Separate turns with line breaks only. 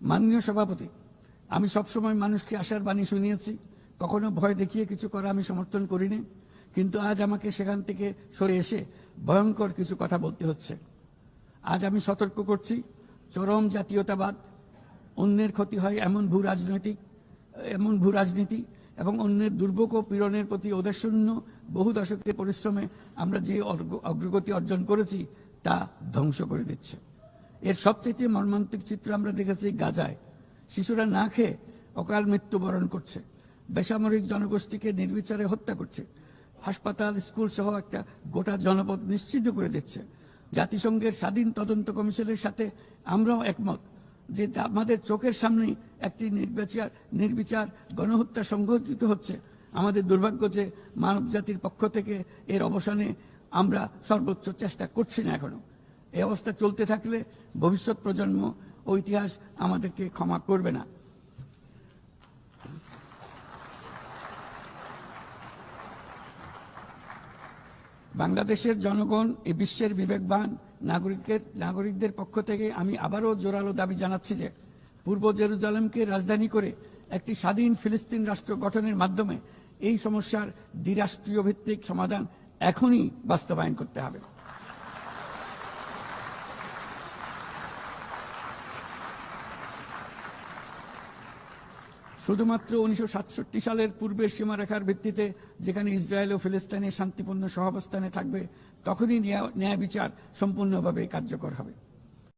মাননীয় সভাপতি, আমি সবসময় মানুষকে আশার বাণী শুনিয়েছি, কখনো ভয় দেখিয়ে কিছু করা আমি সমর্থন করিনি, কিন্তু আজ আমাকে সেখান থেকে সরে এসে ভয়ঙ্কর কিছু কথা বলতে হচ্ছে। আজ আমি সতর্ক করছি, চরম জাতীয়তাবাদ, অন্যের ক্ষতি হয় এমন ভূ রাজনীতি এবং অন্যের দুর্ভোগ ও পীড়নের প্রতি ওদেশশূন্য বহু দশকের পরিশ্রমে আমরা যে অগ্রগতি অর্জন করেছি তা ধ্বংস করে দিচ্ছে। এর সবচেয়ে মর্মান্তিক চিত্র আমরা দেখেছি গাজায়। শিশুরা না খেয়ে অকাল মৃত্যুবরণ করছে, বেসামরিক জনগোষ্ঠীকে নির্বিচারে হত্যা করছে, হাসপাতাল, স্কুল সহ একটা গোটা জনপদ নিশ্চিহ্ন করে দিচ্ছে। জাতিসংঘের স্বাধীন তদন্ত কমিশনের সাথে আমরাও একমত যে আমাদের চোখের সামনেই একটি নির্বিচার গণহত্যা সংঘটিত হচ্ছে। আমাদের দুর্ভাগ্য যে মানব জাতির পক্ষ থেকে এর অবসানে আমরা সর্বোচ্চ চেষ্টা করছি না এখনো। এই অবস্থা চলতে থাকলে ভবিষ্যৎ প্রজন্ম ও ইতিহাস আমাদেরকে ক্ষমা করবে না। বাংলাদেশের জনগণ, এই বিশ্বের বিবেকবান নাগরিকদের পক্ষ থেকে আমি আবারও জোরালো দাবি জানাচ্ছি যে পূর্ব জেরুজালেমকে রাজধানী করে একটি স্বাধীন ফিলিস্তিন রাষ্ট্র গঠনের মাধ্যমে এই সমস্যার দ্বিরাষ্ট্রীয় ভিত্তিক সমাধান এখনই বাস্তবায়ন করতে হবে। শুধুমাত্র 1967 সালের পূর্বের সীমারেখার ভিত্তিতে যেখানে ইসরায়েল ও ফিলিস্তিনের শান্তিপূর্ণ সহাবস্থানে থাকবে, তখনই ন্যায় বিচার সম্পূর্ণভাবে কার্যকর হবে।